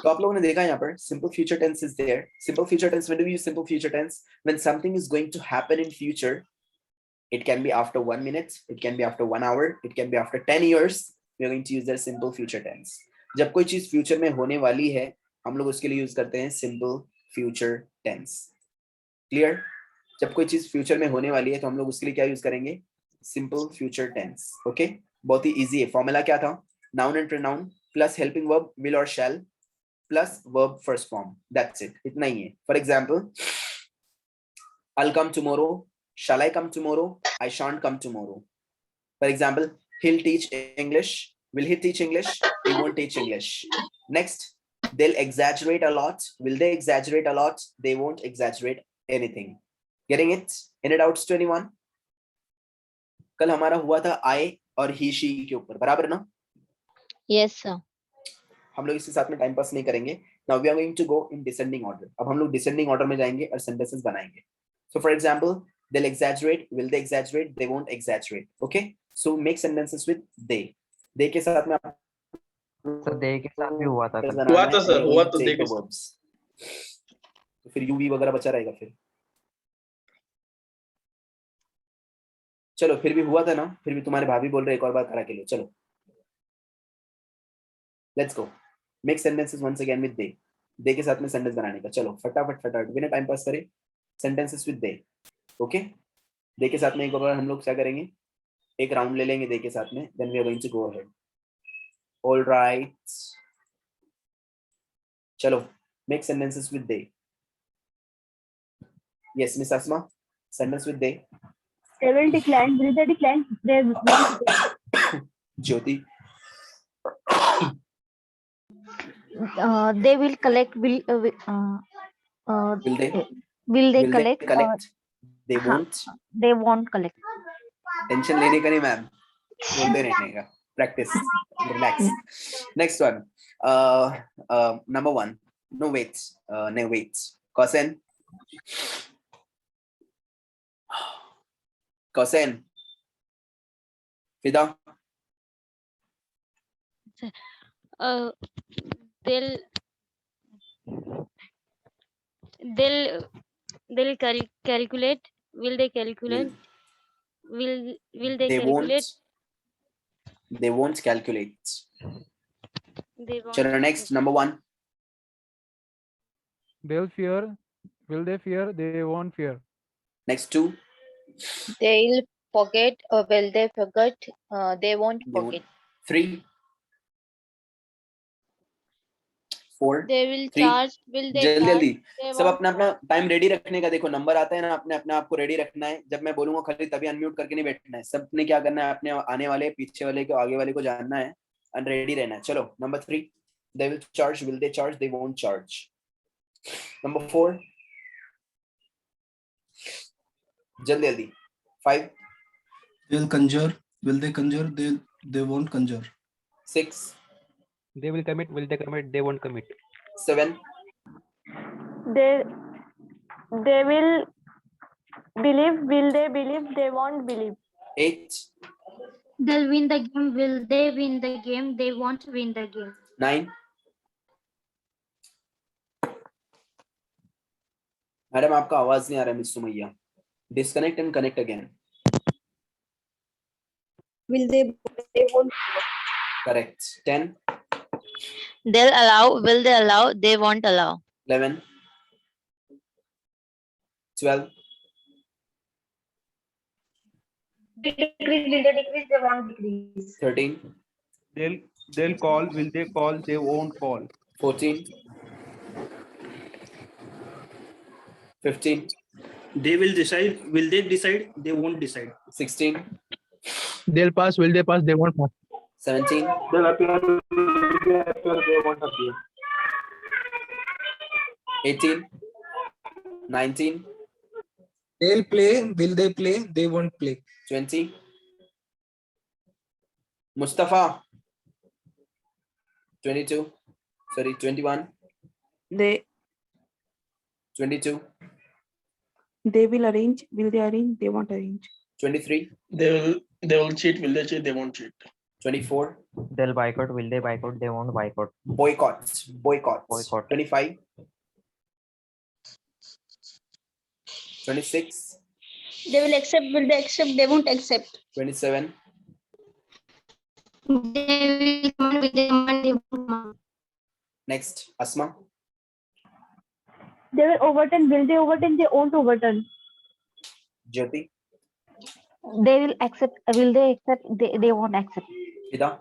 तो आप लोगों ने देखा यहाँ पर simple future tense is there. Simple future tense, when do we use simple future tense? When something is going to happen in future, it can be after 1 minute, it can be after 1 hour, it can be after 10 years. We are going to use their simple future tense. जब कोई चीज future में होने वाली है, हम लोग उसके लिए यूज करते हैं simple future tense. Clear? जब कोई चीज फ्यूचर में होने वाली है तो हम लोग उसके लिए क्या यूज करेंगे? Simple future tense. Okay? बहुत ही इजी है. फॉर्मूला क्या था? Noun and pronoun plus helping verb will or shall plus verb first form. That's it. इतना ही है. For example, I'll come tomorrow. Shall I come tomorrow? I shan't come tomorrow. For example, he'll teach English. Will he teach English? He won't teach English. Next, they'll exaggerate a lot. Will they exaggerate a lot? They won't exaggerate anything. Getting it? Any doubts to anyone? कल हमारा हुआ था I और he she के ऊपर, बराबर ना? Yes, sir. हम लोग इसके साथ में टाइम पास नहीं करेंगे. Now we are going to go in descending order. अब हम लोग descending order में जाएंगे और sentences बनाएंगे. So for example, they'll exaggerate. Will they exaggerate? They won't exaggerate. Okay? So make sentences with they. They के साथ में आप सर दे के साथ भी हुआ था कल। हुआ था सर, हुआ तो take देखे the verbs. तो फिर UV वगैरह बचा रहेगा फिर. चलो फिर भी हुआ था ना, फिर भी तुम्हारे भाभी बोल रहे एक और बार करा के लो. चलो let's go. Make sentences once again with they. They के साथ में सेंटेंस बनाने का. चलो फटाफट फटाफट बिना टाइम पास करे सेंटेंसेस विद दे. ओके, दे के साथ में एक बार हम लोग क्या करेंगे, एक राउंड ले लेंगे दे के साथ में. Then we are going to go ahead. Alright, चलो make sentences with they. Yes miss Asma, sentence with they. They will decline. Will they decline? They won't. Jyoti. They will collect. Will Will they? will they Will collect? they collect? They won't. They won't collect. Tension लेने का नहीं ma'am, बोलते रहने का. Practice, relax. Next one, number 1. No waits, no waits. कॉसेन, कॉसेन. Fida. They'll calculate. Will they calculate? Will they calculate? They won't calculate. They won't. चलो next, number 1. They'll fear. Will they fear? They won't fear. Next 2. They'll forget. Will they forget? They won't They won't. forget. 3. 4. They will 3. charge. Will they जल्दी charge? जल्दी They सब won't. अपना अपना time ready रखने का. देखो number आता है ना, अपने अपने आप को रेडी रखना है. जब मैं बोलूंगा खाली तभी अनम्यूट करके नहीं बैठना है. सबने क्या करना है, अपने आने वाले पीछे वाले को आगे वाले को जानना है और रेडी रहना है. चलो number 3. They will charge. Will they charge? They won't charge. Number 4. जल्दी जल्दी. 5. They'll conjure. Will they conjure? They won't conjure. 6. They will commit. Will they commit? They won't commit. 7. They will believe. Will they believe? They won't believe. 8. They'll win the game. Will they win the game? They won't win the game. 9. Madam आपका आवाज नहीं आ रहा miss Sumaiya. Disconnect and connect again. Will they won't. Correct. 10. They'll allow. Will they allow? They won't allow. 11. 12. Decrease. Will they decrease? They won't decrease. 13. They'll call. Will they call? They won't call. 14. 15. They will decide. Will they decide? They won't decide. 16. They'll pass. Will they pass? They won't pass. 17. They'll appear. They won't appear. 18. 19. They'll play. Will they play? They won't play. 20. Mustafa. 22. Sorry, 21. They 22. will arrange. Will they arrange? They won't arrange. 23. They will cheat. Will they cheat? They won't cheat. 24. They'll boycott. Will they boycott? They won't boycott. Boycotts. Boycott. 25. 26. They will accept. Will they accept? They won't accept. 27. They will command. Will they command? They won't command. Next, Asma. They will overturn. Will they overturn? They won't overturn. Jyoti. They will accept. Will they accept? They won't accept. Fida.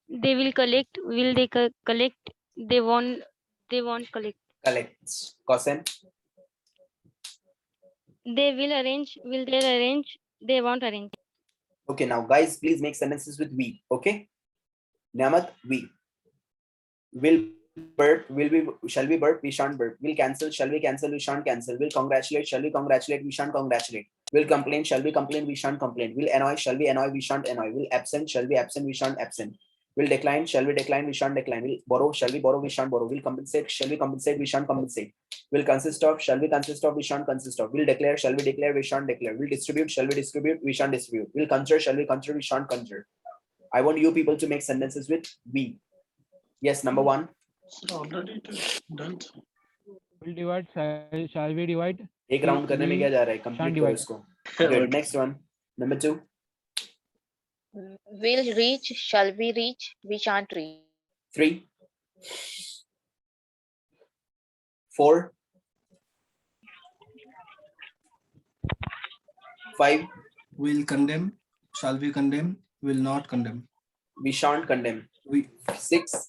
They will collect. Will they collect? They won't. They won't collect. Collects. Qasim. They will arrange. Will they arrange? They won't arrange. Okay, now guys, please make sentences with we. Okay. Niyamat, we. Will burp, will we, shall we burp, we shan't burp. Will cancel, shall we cancel, we shan't cancel. Will congratulate, shall we congratulate, we shan't congratulate. Will complain, shall we complain, we shan't complain. Will annoy, shall we annoy, we shan't annoy. Will absent, shall we absent, we shan't absent. Will decline, shall we decline, we shan't decline. Will borrow, shall we borrow, we shan't borrow. Will compensate, shall we compensate, we shan't compensate. Will consist of, shall we consist of, we shan't consist of. Will declare, shall we declare, we shan't declare. Will distribute, shall we distribute, we shan't distribute. Will conjure, shall we conjure, we shan't conjure. I want you people to make sentences with we. Yes, number 1. Already done. Will divide. Shall we divide? एक round करने में क्या जा रहा है? Shan't complete करो divide. इसको. Good. Next one. Number 2. Will reach. Shall we reach? We shan't reach. 3. 4. 5. Will condemn. Shall we condemn? Will not condemn. We shan't condemn. 6.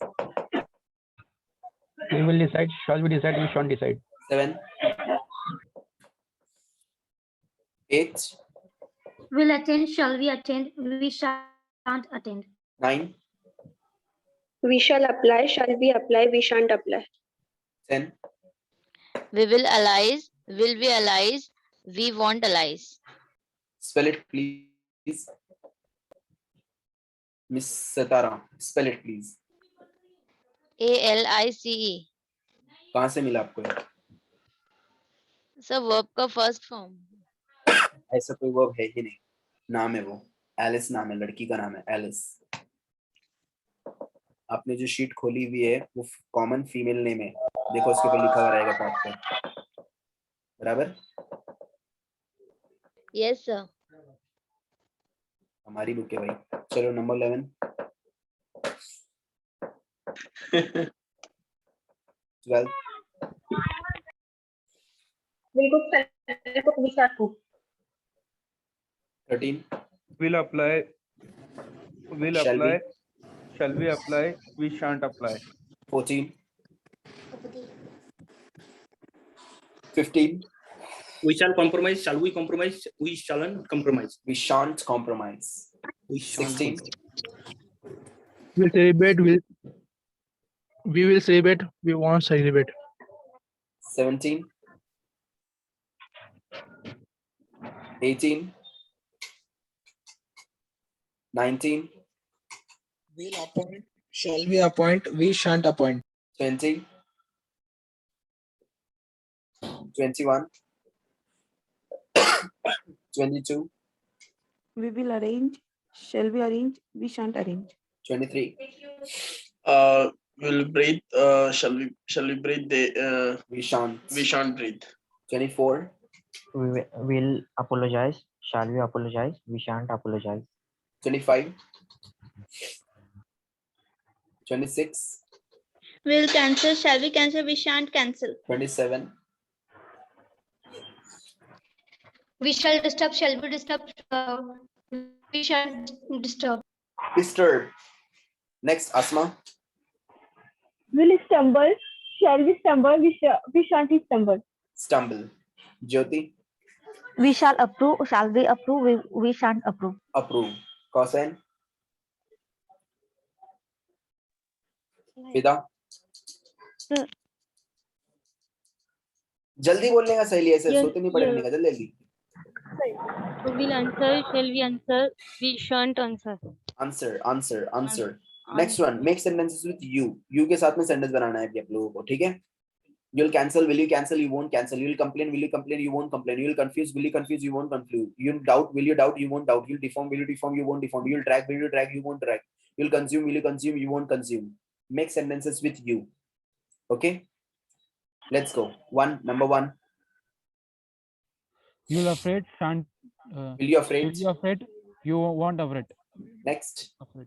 We will decide. Shall we decide? We shan't decide. 7. 8. Will attend. Shall we attend? We shan't attend. 9. We shall apply. Shall we apply? We shan't apply. 10. We will allies. Will we allies? We won't allies. Spell it, please. Miss Satara, spell it, please. ALICE. कहाँ से मिला आपको? Sir verb का first form. ऐसा कोई verb है ही नहीं. नाम है वो. एलिस नाम है, लड़की का नाम है एलिस. आपने जो शीट खोली हुई है वो कॉमन फीमेल नेम है. देखो उसके ऊपर लिखा हुआ रहेगा टॉप पे. बराबर? Yes sir. हमारी बुक है भाई. चलो number 11. 12. Will cook. We shall cook. 13. Will apply. Will Shall we? apply. Shall we apply? We shan't apply. 14. 15. We shall compromise. Shall we compromise? We shan't compromise. We shan't compromise. We shan't 16. We'll celebrate. We will celebrate. We won't celebrate. 17. 18. 19. Will appoint. Shall we appoint? We shan't appoint. 20. 21. 22. We will arrange. Shall we arrange? We shan't arrange. 23. Will breathe. Shall we breathe? We shan't. We shan't breathe. 24. We will apologize. Shall we apologize? We shan't apologize. 25. 26. Will cancel. Shall we cancel? We shan't cancel. 27. We shall disturb. Shall we disturb? We shan't disturb. Disturb. Next, Asma. Will stumble. Shall we stumble? We shan't stumble. Stumble. Jyoti. We shall approve. Shall we approve? We shan't approve. Approve. Cosine. Fida. जल्दी बोलने का सही है. Yes, सोते नहीं पड़ेगा yes. का जल्दी. Will answer. Shall we answer? We shan't answer. Answer. Next one. Make sentences with you. You के साथ में sentence बनाना है अभी आप लोगों को. ठीक है? You'll cancel, will you cancel, you won't cancel. You'll complain, will you complain, you won't complain. You'll confuse, will you confuse, you won't confuse. You'll doubt, will you doubt, you won't doubt. You'll deform, will you deform, you won't deform. You'll drag, will you drag, you won't drag. You'll consume, will you consume, you won't consume. Make sentences with you. Okay, let's go. Number one. You'll afraid, shan't. Will you afraid? Afraid? You won't afraid. Next. Afraid.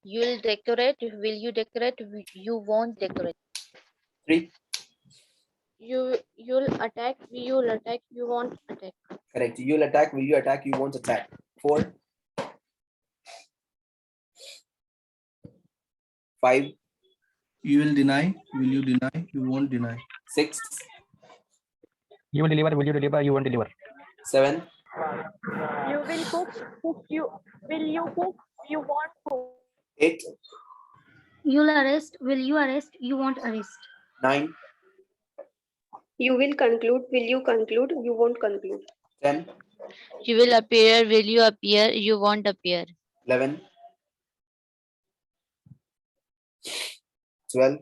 You'll decorate. Will you decorate? You won't decorate. 3. You'll attack. You'll attack. You won't attack. Correct. You'll attack, will you attack, you won't attack. 4. 5. You will deny, will you deny, you won't deny. 6. You will deliver, will you deliver, you won't deliver. 7. You will cook. Will you cook? You won't cook. 8. You'll arrest. Will you arrest? You won't arrest. 9. You will conclude. Will you conclude? You won't conclude. 10. You will appear. Will you appear? You won't appear. 11. 12.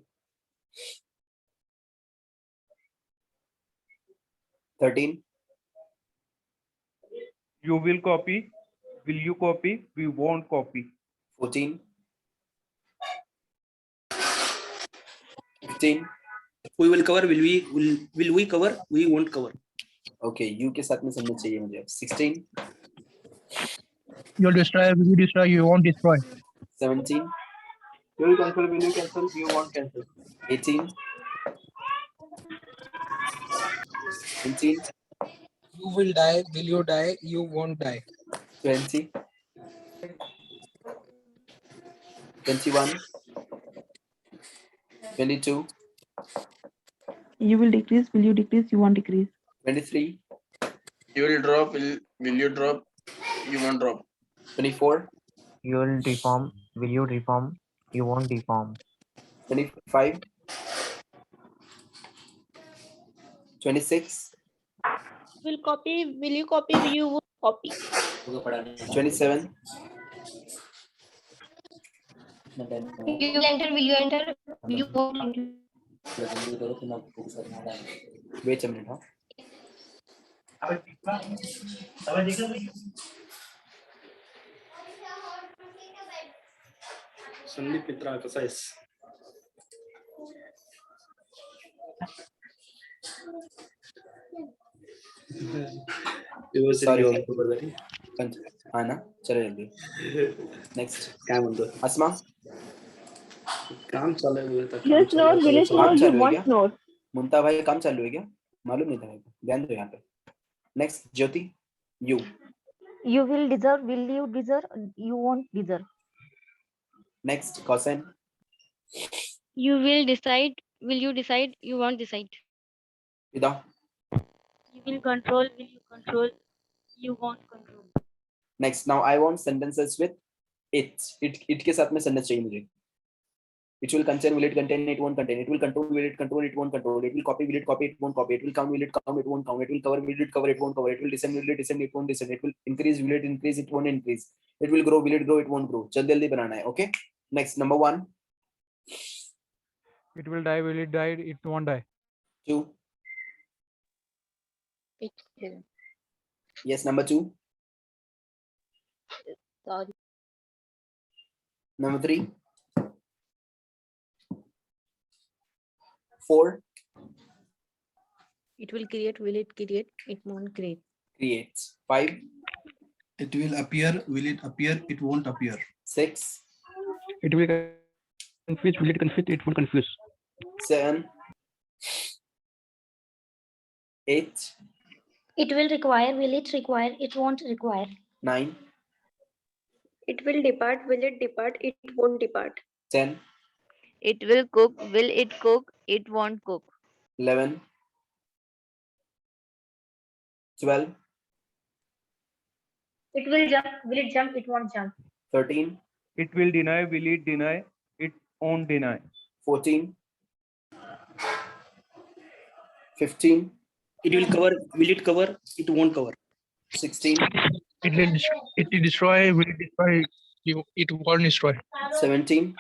13. You will copy. Will you copy? We won't copy. 14. 15. We will cover, will we cover, we won't cover. Okay, you के साथ में समझना चाहिए मुझे. 16. You'll destroy, will you destroy, you won't destroy. 17. You will cancel, will you cancel, you won't cancel. 18. 19. You will die. Will you die? You won't die. 20. 21. 22. You will decrease. Will you decrease? You won't decrease. 23. You will drop, will you drop, you won't drop. 24. You will deform, will you deform, you won't deform. 25. 26. Will copy. Will you copy? You won't copy. 27. You will enter. Will you enter? You won't enter. Wait a minute. Sandeep मित्रा कसा आहेस? Sorry. हाँ ना, चलो जल्दी. Next. काय म्हणतो? अस्मा. काम चालू आहे. Just snore. Will you snore? You won't snore. मुमता भाई काम चालू है क्या? मालूम नहीं था मेरे को. ध्यान दो यहाँ पे. Next, Jyoti. You. You will deserve. Will you deserve? You won't deserve. Next, Kausen. You will decide. Will you decide? You won't decide. Ida. You will control. Will you control? You won't control. Next, now I want sentences with it. It के साथ में sentence चाहिए मुझे. It will contain, will it contain, it won't contain. It will control, will it control, it won't control. It will copy, will it copy, it won't copy. It will count, will it count, it won't count. It will cover, will it cover, it won't cover. It will descend, will it descend, it won't descend. It will increase, will it increase, it won't increase. It will grow, will it grow, it won't grow. जल्दी जल्दी बनाना है, okay? Next, number 1. It will die, will it die, it won't die. 2. It will. Yes, number 2. Sorry. Number 3. 4. It will create. Will it create? It won't create. Creates. 5. It will appear, will it appear, it won't appear. 6. It will confuse, will it confuse, it won't confuse. 7. 8. It will require. Will it require? It won't require. 9. It will depart. Will it depart? It won't depart. 10. It will cook. Will it cook? It won't cook. 11. 12. It will jump. Will it jump? It won't jump. 13. It will deny, will it deny, it won't deny. 14. 15. It will cover, will it cover, it won't cover. 16. It will destroy, will it destroy, it won't destroy. 17.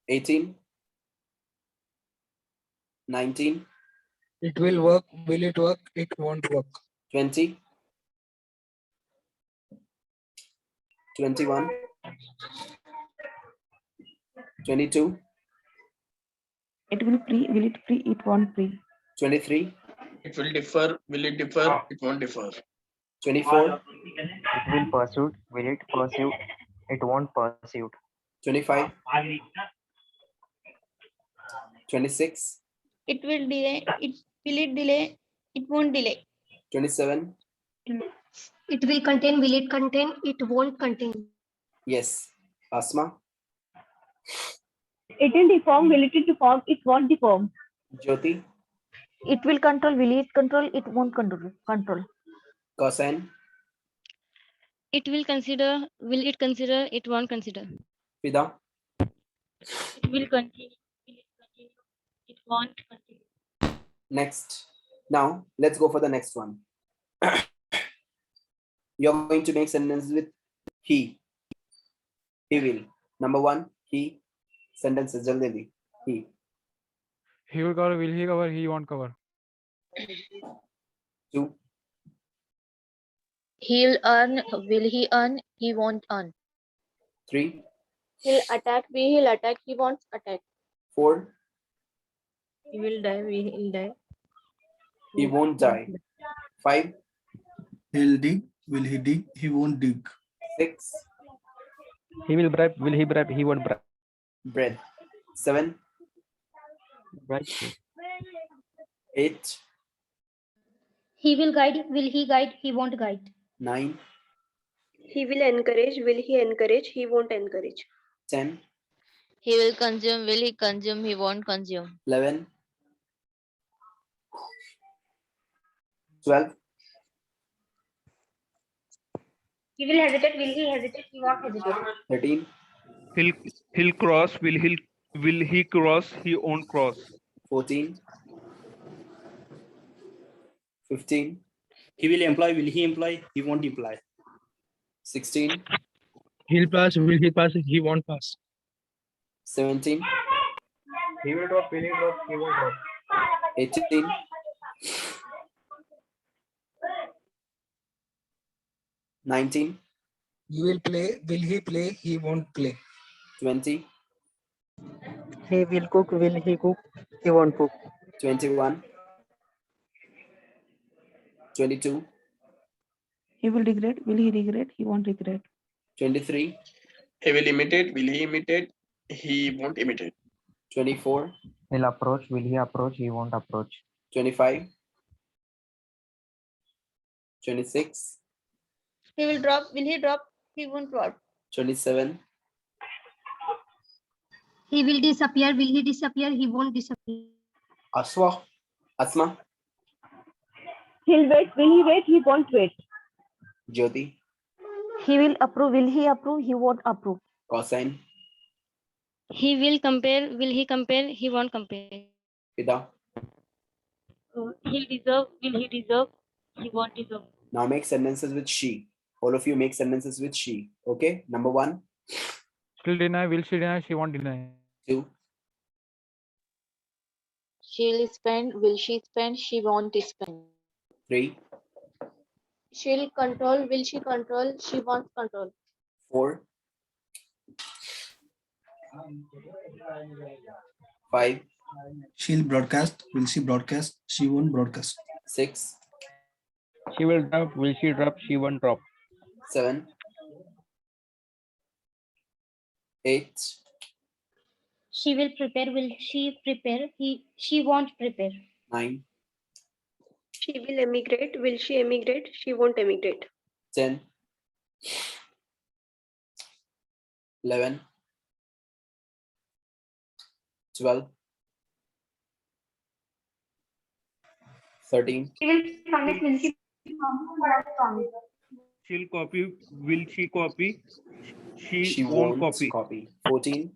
18. 19, It will work. Will it work? It won't work. 20, 21, 22, It will free. Will it free? It won't free. 23, It will differ. Will it differ? It won't differ. 24, It will pursue. Will it pursue? It won't pursue. 25, 26, It will delay. Will it delay? It won't delay. 27. It will contain. Will it contain? It won't contain. Yes. Asma, It will deform. Will it deform? It won't deform. Jyoti, It will control. Will it control? It won't control. Cosine, It will consider. Will it consider? It won't consider. Fida, It will continue. Will it continue? It won't continue. next. Now let's go for the next one. You're going to make sentences with he. He will. Number one, he. Sentences, jaldi. He. He will cover, will he cover, he won't cover. 2, He'll earn. Will he earn? He won't earn. 3, He'll attack. He'll attack. He won't attack. 4, He will die. He'll die. he won't die. 5, He'll dig. Will he dig? He won't dig. 6, He will bribe, will he bribe, he won't bribe. bread. 7, Right. 8, He will guide. Will he guide? He won't guide. 9, He will encourage. Will he encourage? He won't encourage. 10, He will consume. Will he consume? He won't consume. 11, 12, He will hesitate. Will he hesitate? He won't hesitate. 13, He'll cross, will he cross, he won't cross. 14, 15, He will employ. Will he employ? He won't employ. 16, He'll pass, will he pass, he won't pass. 17, He will drop. Will he drop? He won't drop. 18, 19, He will play. Will he play? He won't play. 20, He will cook. Will he cook? He won't cook. 21, 22, He will regret. Will he regret? He won't regret. 23, He will imitate. Will he imitate? He won't imitate. 24, He'll approach. Will he approach? He won't approach. 25, 26, He will drop. Will he drop? He won't drop. 27, He will disappear. Will he disappear? He won't disappear. Asma, He'll wait. Will he wait? He won't wait. Jyoti, He will approve. Will he approve? He won't approve. Cosine, He will compare. Will he compare? He won't compare. Fida. He'll deserve. Will he deserve? He won't deserve. Now make sentences with she. All of you make sentences with she. Okay. Number 1, She'll deny, will she deny, she won't deny. 2, She'll spend. Will she spend? She won't spend. 3, She'll control. Will she control? She won't control. 4, 5, She'll broadcast. Will she broadcast? She won't broadcast. 6, She will drop, will she drop, she won't drop. 7, 8, She will prepare. Will she prepare? She won't prepare. 9, She will emigrate. Will she emigrate? She won't emigrate. 10, 11, 12, 13, She will promise. Will she promise? She'll copy, will she copy, she won't copy. 14,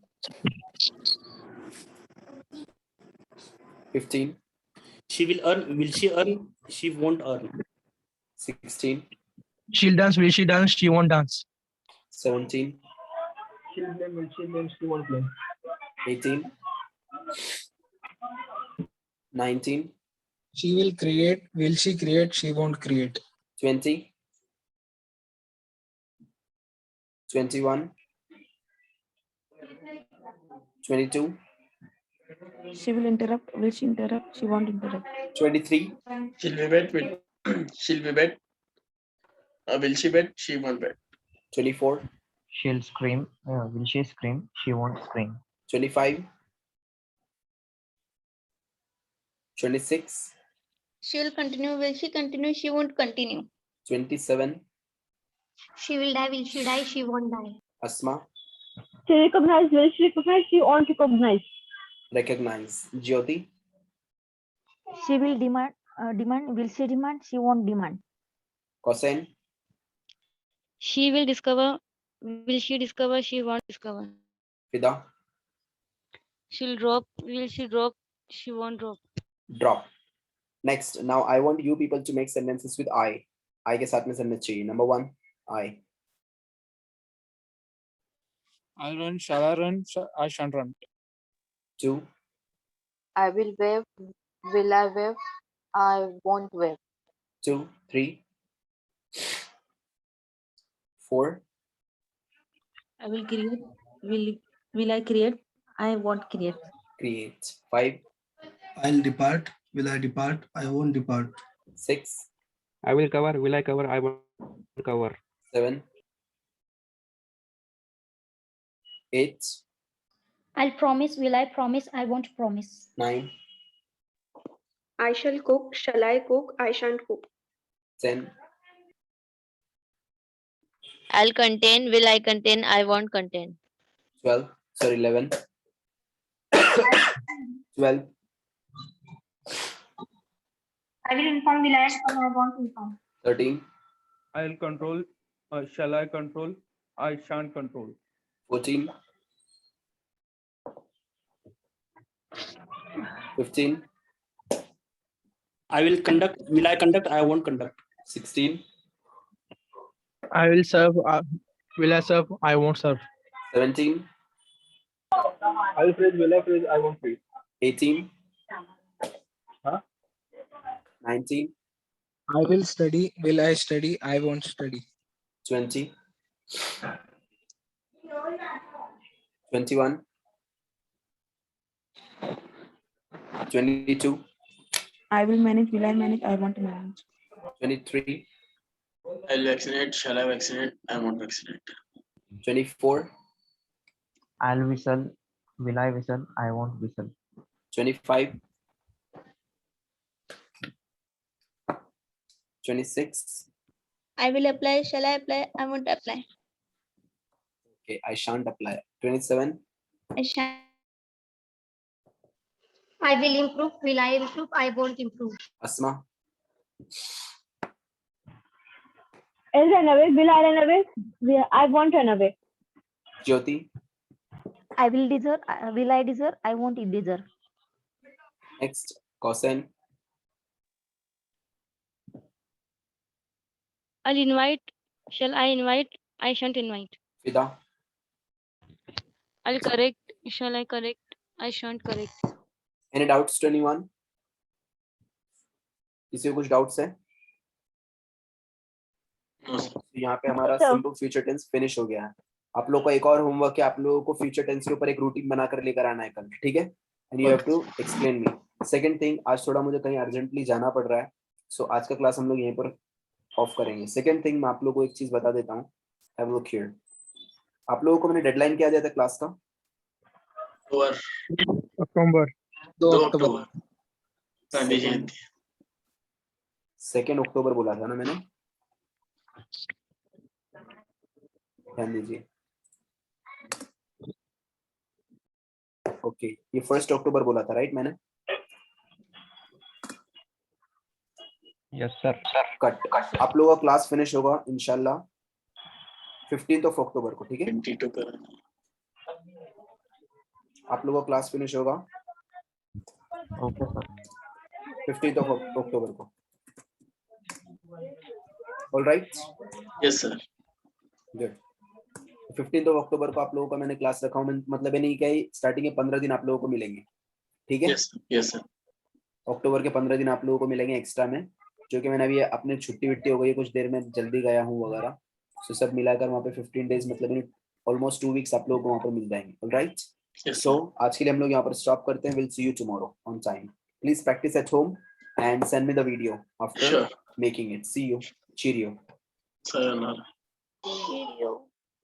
15, She will earn. Will she earn? She won't earn. 16, She'll dance, will she dance, she won't dance. 17, She'll blame. Will she blame? She won't blame. 18, 19, She will create. Will she create? She won't create. 20, 21, 22, She will interrupt. Will she interrupt? She won't interrupt. 23, She'll be bet with. She'll be bet. Will she bet? She won't bet. 24, She'll scream. Will she scream? She won't scream. 25, 26, She will continue. Will she continue? She won't continue. 27, She will die. Will she die? She won't die. Asma, She recognize. Will she recognize? She won't recognize. recognize. Jyoti, She will demand. Demand. Will she demand? She won't demand. Kosen, She will discover. Will she discover? She won't discover. Fida, She'll drop. Will she drop? She won't drop. drop. Next, now I want you people to make sentences with I. I के साथ में sentence चाहिए. Number 1, I. I'll run, shall I run? I shan't run. 2, I will wave. Will I wave? I won't wave. 2, 3, 4, I will create. Will I create? I won't create. create. 5, I'll depart. Will I depart? I won't depart. 6, I will cover. Will I cover? I won't cover. 7, 8, I'll promise. Will I promise? I won't promise. 9, I shall cook. Shall I cook? I shan't cook. 10, I'll contain. Will I contain? I won't contain. 12, sorry, 11, 12, I will inform. Will I inform? I won't inform. 13, I'll control. Shall I control? I shan't control. 14, 15, I will conduct. Will I conduct? I won't conduct. 16, I will serve. Will I serve? I won't serve. 17, I will freeze. Will I freeze? I won't freeze. 18, Huh? 19, I will study. Will I study? I won't study. 20, 21, 22, I will manage. Will I manage? I won't manage. 23, I'll vaccinate. Shall I vaccinate? I won't vaccinate. 24, I'll whistle. Will I whistle? I won't whistle. 25, 26, I will apply. Shall I apply? I won't apply. okay, I shan't apply. 27, I shan't. I will improve. Will I improve? I won't improve. Asma, I'll run away. Will I run away? I won't run away. Jyoti, I will deserve. Will I deserve? I won't deserve. next, Kosen, I'll invite. Shall I invite? I shan't invite. Fida, I'll correct. Shall I correct? I shan't correct. any doubts to anyone? किसी को कुछ doubts है? No, sir. तो यहाँ पे हमारा Sir. Simple future tense finish हो गया है. आप लोग का एक और होमवर्क है, आप लोगों को फ्यूचर टेंस के ऊपर एक रूटीन बनाकर लेकर आना है कल, ठीक है? And you have to explain me. Second thing, आज थोड़ा मुझे कहीं अर्जेंटली जाना पड़ रहा है, सो आज का क्लास हम लोग यहीं पर ऑफ करेंगे. सेकंड थिंग, मैं आप लोगों को एक चीज बता देता हूँ. Have look here. आप लोगों को मैंने डेडलाइन क्या दिया था क्लास का? October. 2 2 अक्टूबर. अक्टूबर गांधी जयंती. 2 अक्टूबर बोला था ना मैंने? ध्यान दीजिए. ओके, ये 1 अक्टूबर बोला था, राइट? मैंने Yes, sir. कट. आप लोगों का क्लास फिनिश होगा इंशाल्लाह 15 अक्टूबर को, ठीक है? 22 पर. आप लोगों का क्लास फिनिश होगा Okay, sir. 15 अक्टूबर को. All right, Yes, sir. Good. 15 अक्टूबर को आप लोगों का मैंने क्लास रखा हूँ. मतलब ये नहीं क्या, स्टार्टिंग के 15 दिन आप लोगों को मिलेंगे, ठीक है? Yes, sir. Yes, sir. अक्टूबर के 15 दिन आप लोगों को मिलेंगे एक्स्ट्रा में, जो कि मैंने अभी अपने छुट्टी विट्टी हो गई कुछ देर में, जल्दी गया हूँ वगैरह, तो सब मिलाकर वहाँ पे 15 डेज मतलब ऑलमोस्ट 2 वीक्स आप लोगों को वहाँ पर मिल जाएंगे. ऑलराइट, सो आज के लिए हम लोग यहाँ पर स्टॉप करते हैं. Will see you tomorrow on time. Please practice at home and send me the video after Sure. Making it. See you. Cheerio. Sayonara. Cheerio.